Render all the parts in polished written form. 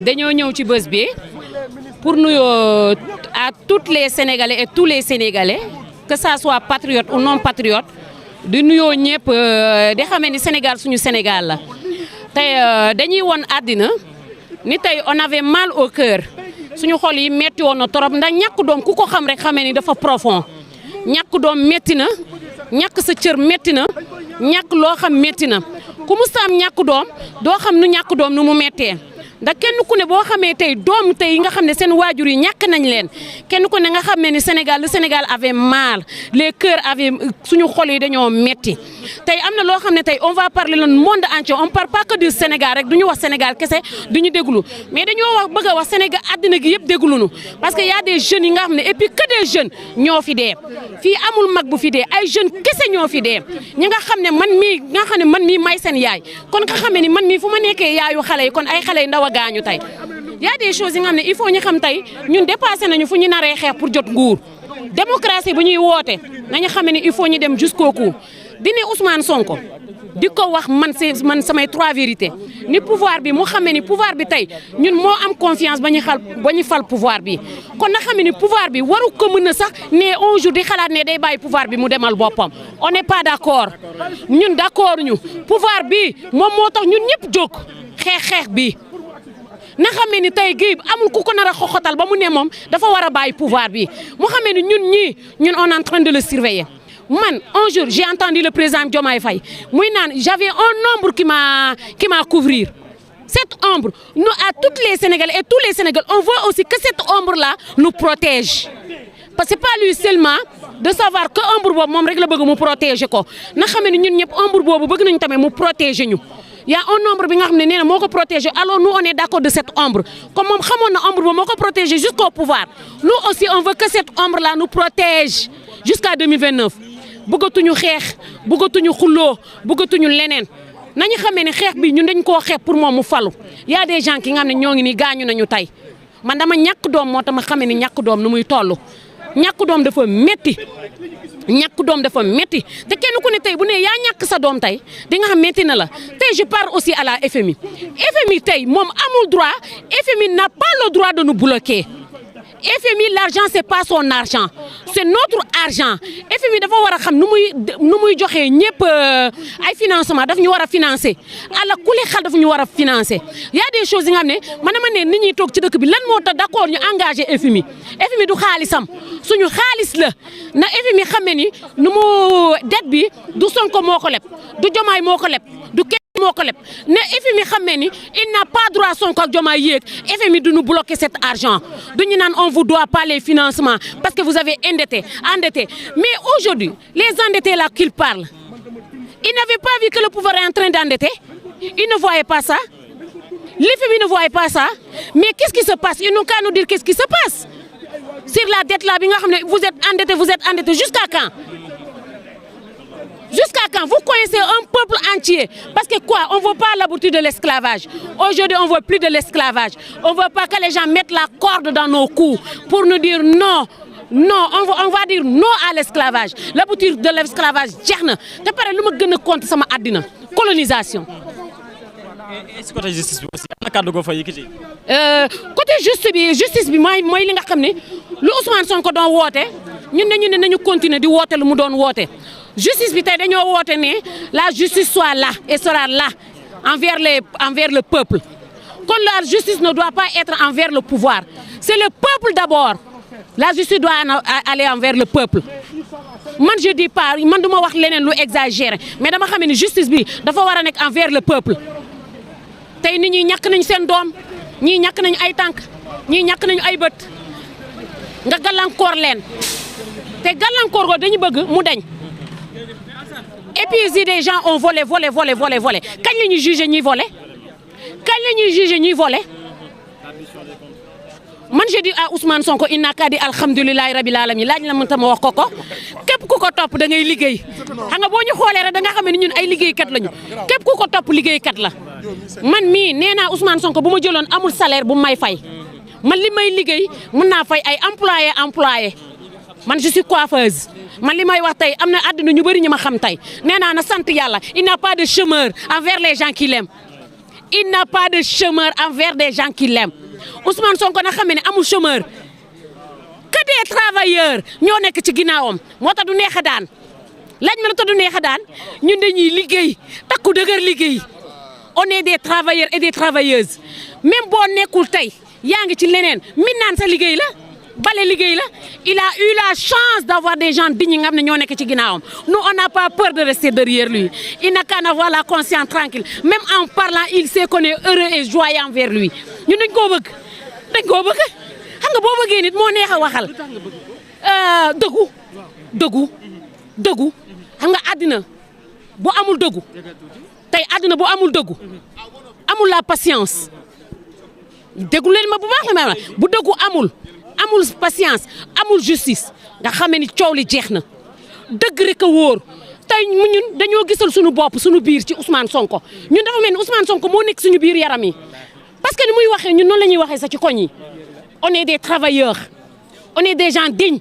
dañoo ñëw ci bés bi pour nuyoo à toutes les Sénégalais et tous les Sénégalais que ça soit patriote ou non patriote di nuyoo ñëpp di xamee ni Sénégal suñu Sénégal la tey dañuy won àddina ni tey on avait mal au cœur suñu xol yi metti woon na torop ndax ñàkk doom ku ko xam rek xamee ni dafa profond ñàkk doom metti na ñàkk sa cër metti na ñàkk loo xam metti na ku mu saam ñàkk doom doo xam nu ñàkk doom nu mu mettee ndax kenn ku ne boo xamee tey doom tey yi nga xam ne seen waajur yi ñàkk nañ leen kenn ku ne nga xam ne ni Sénégal le Sénégal avait mal les cœurs avaient suñu xol yi dañoo metti tey am na loo xam ne tey on va parler le monde entier on parle pas que du Sénégal rek du ñu wax Sénégal kese du ñu déglu mais dañoo wax bëgg a wax Sénégal àddina gi yëpp déglu nu parce que y a des jeunes yi nga xam ne et puis que des jeunes ñoo fi dee fii amul mag bu fi dee ay jeunes kese ñoo fi dee ñi nga xam ne man mii may seen yaay kon nga xam ne ni man mii fu ma nekkee yaayu xale yi kon ay xale yi ndaw gaañu tey y a des choses yi nga xam ne il faut ñu xam tey ñun dépassé nañu fu ñu naree xeex pour jot nguur démocratie bu ñuy woote nañu xam ne il faut ñu dem jusqu'au cou di ne Ousmane Sonko di ko wax man samay trois vérités ni pouvoir bi mu xamee ni pouvoir bi tey ñun moo am confiance ba ñu fal pouvoir bi kon na xamee ni pouvoir bi waru ko mën a sax ne un jour di xalaat ne day bàyyi pouvoir bi mu demal boppam on n'est pas d'accord ñun d'accord ñu pouvoir bi moom moo tax ñun ñëpp jóg xeex bi na xamee ni tey gii amul ku ko nar a xoxotal ba mu ne moom dafa war a bàyyi pouvoir bi mu xamee ni ñun on est en train de le surveiller man un jour j'ai entendu le président Diomaye Faye muy naan j'avais un ombre qui m'a couvrir cette ombre nous à toutes les Sénégalais et tous les Sénégalais on veut aussi que cette ombre là nous protège parce que c'est pas lui seulement de savoir que ombre boobu moom rek la bëgg mu protéger ko na xamee ni ñun ñëpp ombre boobu bëgg nañu tamit mu protéger ñu y a un ombre bi nga xam ne nee na moo ko protéger alors nous on est d'accord de cette ombre comme moom xamoon na ombre boobu moo ko protéger jusqu'au pouvoir nous aussi on veut que cette ombre là nous protège jusqu'à 2029 bëggatuñu xeex bëggatuñu xulloo bëggatuñu leneen nañu xamee ne xeex bi ñun dañ koo xeex pour moom mu falu y a des gens ki nga xam ne ñoo ngi nii gaañu nañu tey man dama ñàkk doom moo tax ma xamee ni ñàkk doom nu muy toll ñàkk doom dafa métti ñàkk doom dafa métti te kenn ku ne tey bu ne yaa ñàkk sa doom tey di nga xam métti na la tey je parle aussi à la FMI FMI tey moom amul droit FMI n'a pas le droit de nous bloquer FMI l'argent c'est pas son argent c'est notre argent FMI dafa war a xam nu muy joxee ñëpp ay financement daf ñu war a financer ala kuli xal daf ñu war a financer y a des choses yi nga xam ne man dama ne nit ñi toog ci dëkk bi lan moo tax d'accord ñu engagé FMI FMI du xaalisam suñu xaalis la na FMI xamee ni nu mu dette bi du Sonko moo ko leb du Diomaye moo ko leb du moo ko leb ne FMI xamee ni il n'a pas droit Sonko ak Diomaye yéeg FMI du nous bloquer cet argent du ñu naan on vous doit pas les financements parce que vous avez endetté mais aujourd'hui les endettés là qu'ils parlent ils n'avaient pas vu que le pouvoir est en train d'endetter ils ne voyaient pas ça l'FMI ne voyait pas ça mais qu'est-ce qui se passe ils n'ont qu'à nous dire qu'est-ce qui se passe sur la dette là bi nga xam ne vous êtes endetté jusqu'à quand jusqu'à quand vous connaissez un peuple entier parce que quoi on veut pas l'aboutir de l'esclavage aujourd'hui on veut plus de l'esclavage on veut pas que les gens mettent la corde dans nos cous pour nous dire non on va dire non à l'esclavage l'aboutir de l'esclavage jeex na te pare lu ma gën a compte sama àddina colonisation. et si côté justice bi aussi am na kàddu goo fa yëkkati. côté justice bi mooy li nga xam ne lu Ousmane Sonko doon woote ñun dañu ne nañu continuer di woote lu mu doon woote. justice bi tey dañoo woote ne la justice soit là et sera là envers le peuple kon la justice ne doit pas être envers le pouvoir c'est le peuple d'abord la justice doit aller envers le peuple man je dis pas man duma wax leneen lu exagéré mais dama xam ne justice bi dafa war a nekk envers le peuple tey nit ñi ñàkk nañ seen doom ñii ñàkk nañ ay tànk ñii ñàkk nañu ay bët nga gàllankoor leen te gàllankoor ko dañu bëgg mu dañ. Et puis des gens ont volé kañ la ñuy juger ñuy volé man je dis à Ousmane Sonko il n'a qu'à dire alhamdulillahi rabbil alamin laaj la mën ta ma wax ko képp ku ko topp da ngay liggéey xam nga boo ñu xoolee rek da nga xam ne ñun ay liggéeykat lañu képp ku ko topp liggéeykat la man mii nee naa Ousmane Sonko bu ma jëloon amul salaire bu may fay man li may liggéey mën naa fay ay employé man je suis coiffeuse man li may wax tey am na àdduna ñu bëri ñu ma xam tey nee naa na sant yàlla il n'a pas de chômeur envers les gens qui l'aiment il n'a pas de chômeur envers des gens qui l'aiment Ousmane Sonko na xam ne amul chômeur que des travailleurs ñoo nekk ci ginnaawam moo tax du neex a daan laaj ma la tax du neex a daan ñun dañuy liggéey takku dëgër liggéey on est des travailleurs et des travailleuses même boo nekkul tey yaa ngi ci leneen min naan sa liggéey la bale liggéey la il a eu la chance d'avoir des gens dignes nga xam ne ñoo nekk ci ginnaawam nous on n'a pas peur de rester derrière lui il n'a qu'à avoir la conscience tranquille même en parlant il sait qu'on est heureux et joyeux envers lui ñun dañ koo bëgg xam nga boo bëggee nit moo neex a waxal dëggu xam nga àddina bu amul dëggu tey àddina bu amul dëggu amul la patience déglu leen ma bu baax la bu dëggu amul patience amul justice nga xam ni coow li jeex na dëgg rek a wóor tey ñun dañoo gisal suñu bopp suñu biir ci Ousmane Sonko ñun dafa mel ni Ousmane Sonko moo nekk suñu biir yaram yi parce que ni muy waxee ñun noonu la ñuy waxee sax ci koñ yi on est des travailleurs on est des gens dignes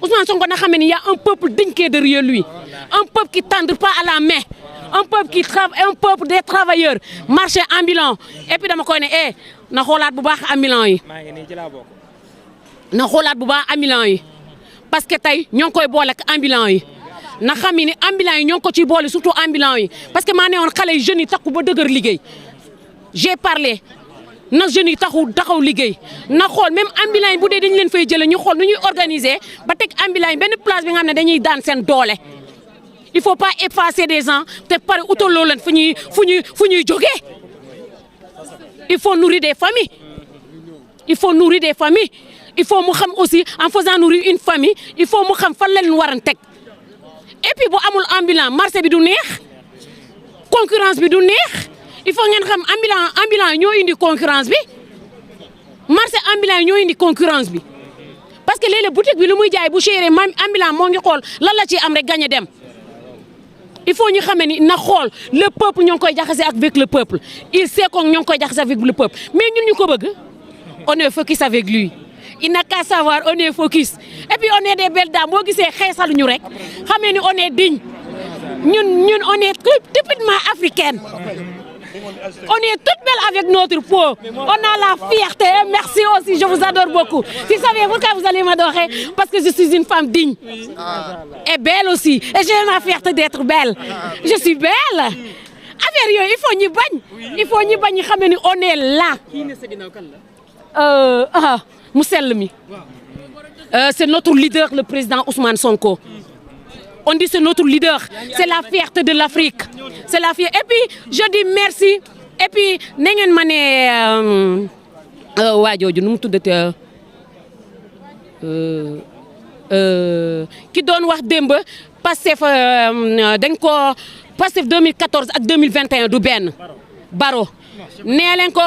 Ousmane Sonko na xam ne y a un peuple digne qui est derrière lui un peuple qui tend pas à la main un peuple qui travaille un peuple des travailleurs marché ambulant et puis dama koy ne na xoolaat bu baax ambulant yi na xoolaat bu baax ambulant yi parce que tey ñoo ngi koy boole ak ambulant yi na xam ni ambulant yi ñoo ngi ko ciy boole surtout ambulant yi parce que maa ne woon xale yi jeunes yi takku ba dëgër liggéey j'ai parlé na jeunes yi taxaw liggéey na xool même ambulant yi bu dee dañu leen fay jëlee ñu xool nu ñuy organiser ba teg ambulant yi benn place bi nga xam ne dañuy daan seen doole il faut pas effacer des gens te pare utaloo leen fu ñuy jógee il faut nourrir des familles il faut mu xam aussi en faisant nourrir une famille il faut mu xam fan leen war a teg et puis bu amul ambulant marché bi du neex concurrence bi du neex il faut ngeen xam ambulant yi ñoo indi concurrence bi marché ambulant yi ñoo indi concurrence bi parce que léeg-léeg boutique bi lu muy jaay bu chéré ambulant moo ngi xool lan la ci am rek gagné dem il faut ñu xamee ni na xool le peuple ñoo ngi koy jaxase avec le peuple il sait que ñoo ngi koy jaxase avec le peuple mais ñun ñu ko bëgg on est focus avec lui il n'a qu'à savoir on est focus et puis on est des belles dames boo gisee xeesal ñu rek xamee ni on est digne ñun on est typiquement africaine on est toutes belles avec notre peau on a la fierté et merci aussi je vous adore beaucoup vous savez pourquoi vous allez m'adorer parce que je suis une femme digne et belle aussi et j'ai la fierté d'être belle je suis belle affaire yooyu il faut ñu bañ ñu xam ne ni on est là mu sell mi c'est notre leader le président Ousmane Sonko on dit c'est notre leader c'est la fierté de l'Afrique c'est la fierté et puis je dis merci et puis na ngeen ma ne waa jooju nu mu tuddati ki doon wax démb Pastef dañ ko Pastef 2014 ak 2021 du benn Baro nee leen ko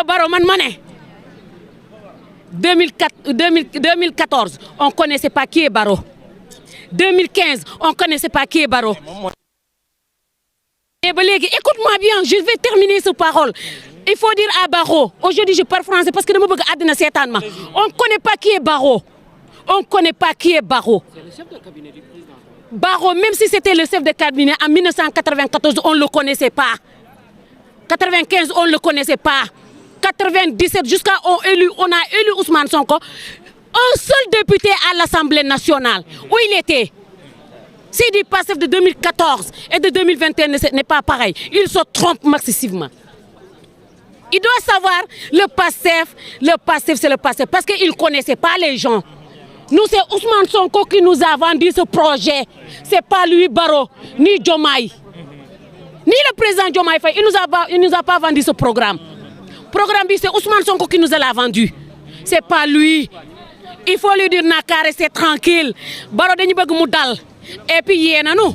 Baro man ma ne 2014 on connaissait pas qui est Baro 2015 on connaissait pas qui est Baro et ba léegi écoute-moi bien je vais terminer cette parole il faut dire à Baro aujourd'hui je parle français parce que dama bëgg àddina seetaan ma on connaît pas qui est Baro on connaît pas qui est Baro Baro même si c'était le chef de cabinet en 1994 on le connaissait pas 95 on le connaissait pas 97 jusqu'à on a élu Ousmane Sonko un seul député à l'Assemblée nationale où il était c'est du Pastef de 2014 et de 2021 n'est pas pareil il se trompe massivement il doit savoir le Pastef c'est le Pastef parce qu'il connaissait pas les gens nous c'est Ousmane Sonko qui nous a vendu ce projet c'est pas lui Baro ni Diomaye ni le président Diomaye Faye il nous a pas vendu ce programme bi c'est Ousmane Sonko qui nous l'a vendu c'est pas lui il faut lui dire naka rester tranquille Baro dañu bëgg mu dal et puis yee nañu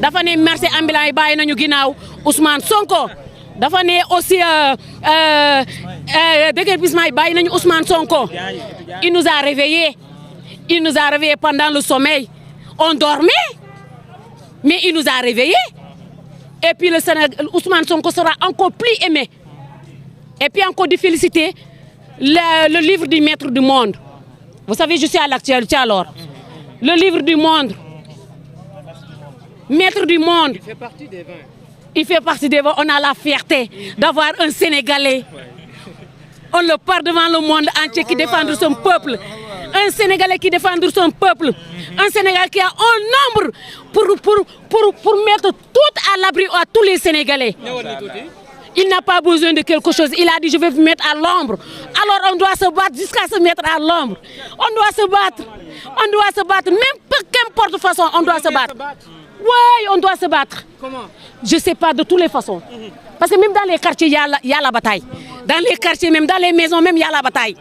dafa ne marché ambulant yi bàyyi nañu ginnaaw Ousmane Sonko dafa ne aussi déguerpissement yi bàyyi nañu Ousmane Sonko il nous a réveillés pendant le sommeil on dormait mais il nous a réveillés et puis le Sénégal Ousmane Sonko sera encore plus aimé et puis encore de féliciter le livre du maître du monde vous savez je suis à l'actualité alors le livre du monde maître du monde. Il fait partie des 20. Il fait partie des... On a la fierté d'avoir un Sénégalais. On le porte devant le monde entier qui défend son peuple. Un Sénégalais qui défend son peuple. Un Sénégalais qui a un nombre pour mettre tout à l'abri à tous les Sénégalais. Il n'a pas besoin de quelque chose. Il a dit, je vais vous mettre à l'ombre. Alors on doit se battre jusqu'à se mettre à l'ombre. On doit se battre. On doit se battre. Même qu'importe façon, on doit se battre. Oui, on doit se battre. Comment? Je ne sais pas, de toutes les façons. Parce que même dans les quartiers, il y a la bataille. Dans les quartiers, même dans les maisons, même il y a la bataille.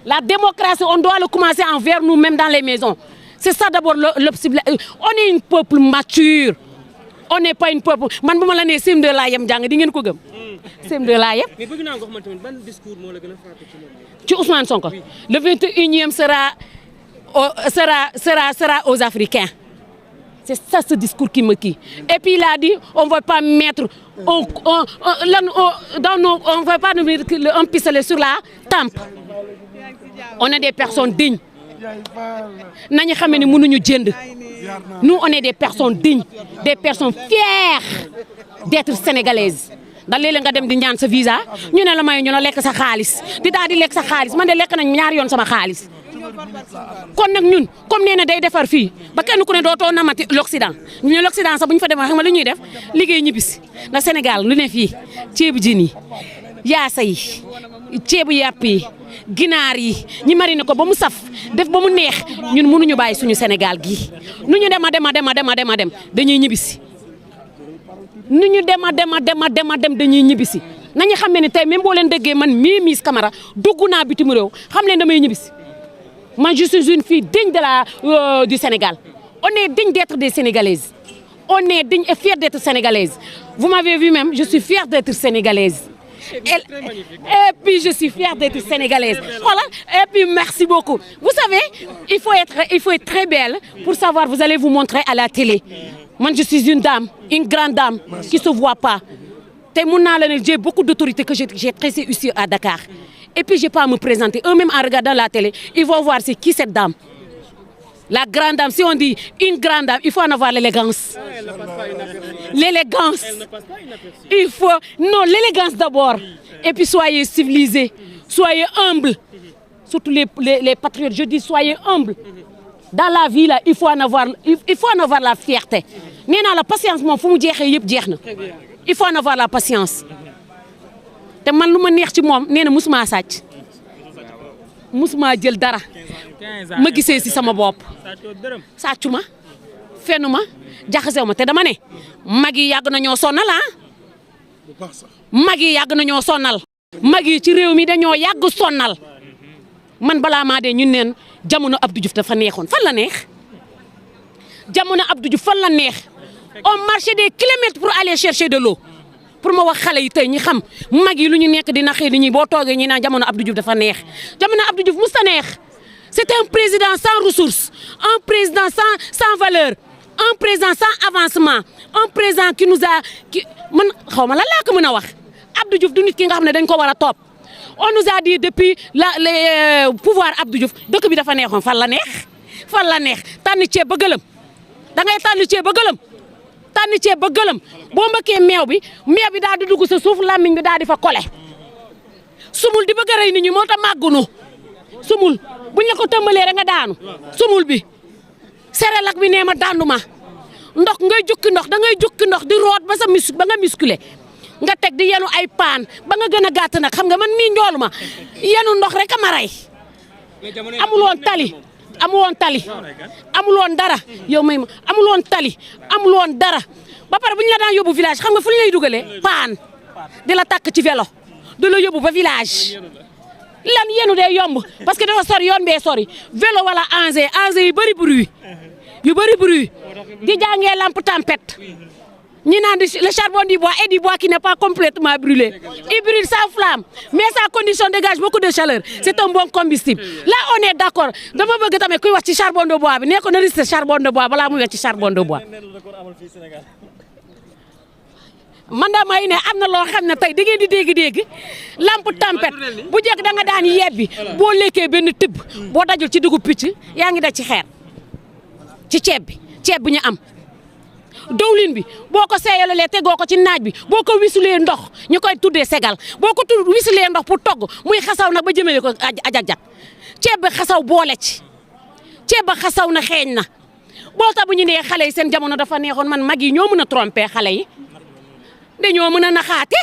La démocratie, on doit le commencer envers nous, même dans les maisons. C'est ça d'abord l'obstacle. On est un peuple mature. On n'est pas un peuple. Man bu ma la nee CM2 laa yem jàng di ngeen ko gëm. CM2 laa yem. Mais bëgg naa nga wax man tamit ban discours moo la gën a frappé ci moom. Ci Ousmane Sonko. Le 21e sera aux Africains. C'est ça ce discours qui me quitte. Et puis il a dit on ne va pas mettre on va pas nous mettre un pistolet sur la tempe. On est des personnes dignes. Nañu xamé ni mënuñu jënd. Nous on est des personnes dignes, des personnes fières d'être sénégalaises. Ndax léeg-léeg nga dem di ñaan sa visa ñu ne la may ñu la lekk sa xaalis di daal di lekk sa xaalis man de lekk nañ ñaari yoon sama xaalis. Kon nag ñun comme nee na day defar fii ba kenn ku ne dootoo namati l'Occident ñu ne l'Occident sax bu ñu fa demee xam nga lu ñuy def liggéey ñibbisi ndax Sénégal lu ne fii ceebu jën yi yaasa yi ceebu yàpp yi ginaar yi ñi marine ko ba mu saf def ba mu neex ñun mënuñu bàyyi suñu Sénégal gii nu ñu dem dañuy ñibbisi nu ñu dem dañuy ñibbisi nañu xam ne ni tey même boo leen déggee man mii Miss Camara dugg naa bitim réew xam leen damay ñibbisi man je suis une fille digne de du Sénégal on est digne d'être des Sénégalaises on est digne et fière d'être Sénégalaise vous m'avez vu même je suis fière d'être Sénégalaise et puis je suis fière d'être Sénégalaise voilà et puis merci beaucoup vous savez il faut être très belle pour savoir vous allez vous montrer à la télé moi je suis une dame une grande dame qui se voit pas te mun naa la ne j'ai beaucoup d'autorité que j'ai tracé ici à Dakar et puis j'ai pas à me présenter eux-mêmes en regardant la télé ils vont voir c'est qui cette dame la grande dame si on dit une grande dame il faut en avoir l'élégance l'élégance il faut non l'élégance d'abord et puis soyez civilisés soyez humbles surtout les patriotes je dis soyez humbles dans la vie là il faut en avoir la fierté nee naa la patience moom fu mu jeexee yëpp jeex na il faut en avoir la patience te man lu ma neex ci moom nee na musuma sàcc musuma jël dara ma gisee si sama bopp sàccu ma fennu ma jaxasew ma te dama ne mag yi yàgg nañoo sonal mag yi yàgg nañoo sonal mag yi ci réew mi dañoo yàgg sonal man balaa maa dee ñun neen jamono Abdou Diouf dafa neexoon fan la neex jamono Abdou Diouf fan la neex on marchait des kilomètres pour aller chercher de l'eau pour ma wax xale yi tey ñi xam mag yi lu ñu nekk dina xëy ñi boo toogee ñi naan jamono Abdou Diouf dafa neex jamono Abdou Diouf musta neex c'était un président sans ressources un président sans valeur un président sans avancement un président qui nous a man xaw ma lan laa ko mën a wax Abdou Diouf du nit ki nga xam ne dañ ko war a topp on nous a dit depuis le pouvoir Abdou Diouf dëkk bi dafa neexoon fan la neex tànn ceeb ba gëlëm da ngay tànn ceeb ba gëlëm boo mbëkkee meew bi daal di dugg sa suuf làmmiñ bi daal di fa kole sumul di bëgg a rey nit ñi moo tax màggunu sumul buñ la ko tëmbalee rek nga daanu sumul bi serelak bi nee ma daandu ma ndox ngay jukki ndox da ngay jukki ndox di root ba ba nga musculé nga teg di yenu ay paan ba nga gën a gàtt nag xam nga man mii njoolu ma yenu ndox rek a ma rey amul woon dara yow may ma amul woon tali amul woon dara ba pare bu ñu la daan yóbbu village xam nga fu ñu lay dugalee paan di la takk ci vélo di la yóbbu ba village lan yenu dee yomb parce que dafa sori yoon bee sori vélo wala engin yu bëri bruit di jàngee lampe tempête ñi naan le charbon du bois et du bois qui n'est pas complètement brûlé il brûle sans flamme mais sa condition dégage beaucoup de chaleur c'est un bon combustible là on est d'accord dama bëgg tamit kuy wax ci charbon de bois bi nee ko na risque charbon de bois balaa muy wax ci charbon de bois man damay ne am na loo xam ne tey da ngeen di dégg lampe tempête bu jekk da nga daan yebbi boo lekkee benn tibb boo dajul ci dugub picc yaa ngi daj ci xeer ci ceeb bi ñu am dawlin bi boo ko seeyalalee tegoo ko ci naaj bi boo ko wisulee ndox ñu koy tuddee segal boo ko wisulee ndox pour togg muy xasaw nag ba jëmale ko ajak-jak ceeb ba xasaw boole ci ceeb ba xasaw na xeeñ na boo tax bu ñu nee xale yi seen jamono dafa neexoon man mag yi ñoo mën a tromper xale yi dañoo mën a naxaate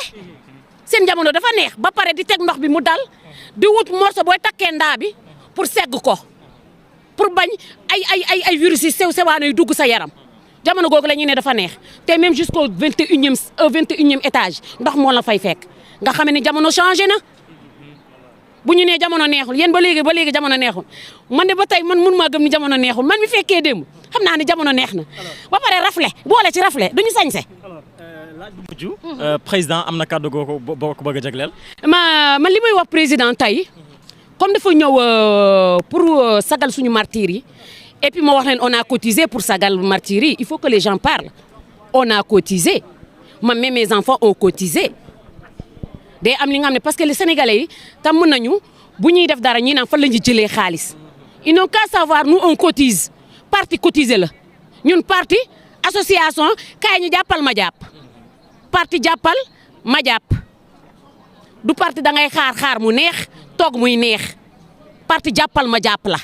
seen jamono dafa neex ba pare di teg ndox bi mu dal di wut morceau booy takkee ndaa bi pour segg ko pour bañ ay virus yi sew sewaano yu dugg sa yaram jamono googu la ñu ne dafa neex te même jusqu'au 21e étage ndox moo la fay fekk nga xam ne jamono changé na bu ñu nee jamono neexul yéen ba léegi jamono neexul man de ba tey man mun maa gëm ni jamono neexul man mi fekkee démb xam naa ni jamono neex na ba pare rafle boole ci rafle duñu sañse. laaj bu mujj président am na kàddu goo ko bëgg a jagleel. man li may wax président tey comme dafa ñëw pour sagal suñu martyrs yi et puis ma wax leen on a cotisé pour sagal martyrs yi il faut que les gens parlent on a cotisé man même mes enfants ont cotisé day am li nga xam ne parce que les sénégalais yi tam mën nañu bu ñuy def dara ñi naan fan la ñu jëlee xaalis ils n'ont qu'à savoir nous on cotise parti cotisé la ñun parti association kaay ñu jàppal ma jàpp parti jàppal ma jàpp du parti da ngay xaar mu neex toog muy neex parti jàppal ma jàpp la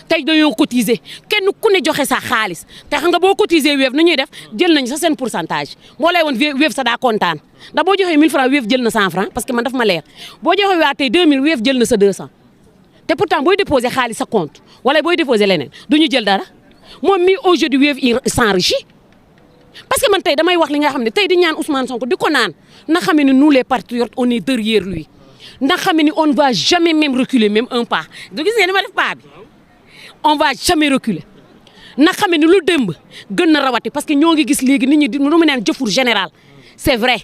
tey dañoo cotiser kenn ku ne joxe sa xaalis te xam nga boo cotiser Wave na ñuy def jël nañ sa seen pourcentage boo lay woon Wave sa daa kontaan ndax boo joxee 1000 francs Wave jël na 100 francs parce que man daf ma leer boo joxee waa tey 2000 Wave jël na sa 200 te pourtant booy déposer xaalis sa compte wala booy déposer leneen du ñu jël dara moom mi aujourd'hui Wave il s'enrichit parce que man tey damay wax li nga xam ne tey di ñaan Ousmane Sonko di ko naan na xam ne nous les patriotes on est derrière lui na xam ne on ne va jamais même reculer même un pas du gis ngeen ni ma def pas bi on va jamais reculer na xam ne lu démb gën na rawati parce que ñoo ngi gis léegi nit ñi di nu mu naan jëfur général c'est vrai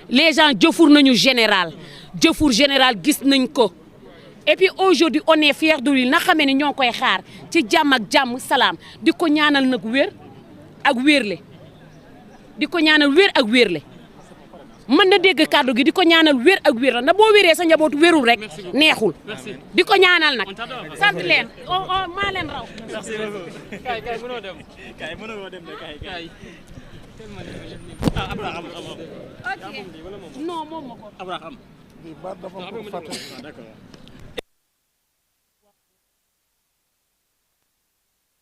les gens jëfur nañu général gis nañ ko et puis aujourd'hui on est fiers de lui na xamee ne ñoo koy xaar ci jàmm ak jàmm salaam di ko ñaanal nag wér ak wérle di ko ñaanal wér ak wérle mën na dégg kàddu gi di ko ñaanal wér ak wér la ndax boo wéree sa njabootu wérul rek neexul di ko ñaanal nag sant leen maa leen raw. merci beaucoup. kay mënoo dem. kay mënoo dem de kay. Abraham. ok non moom ma ko. Abraham. D'accord.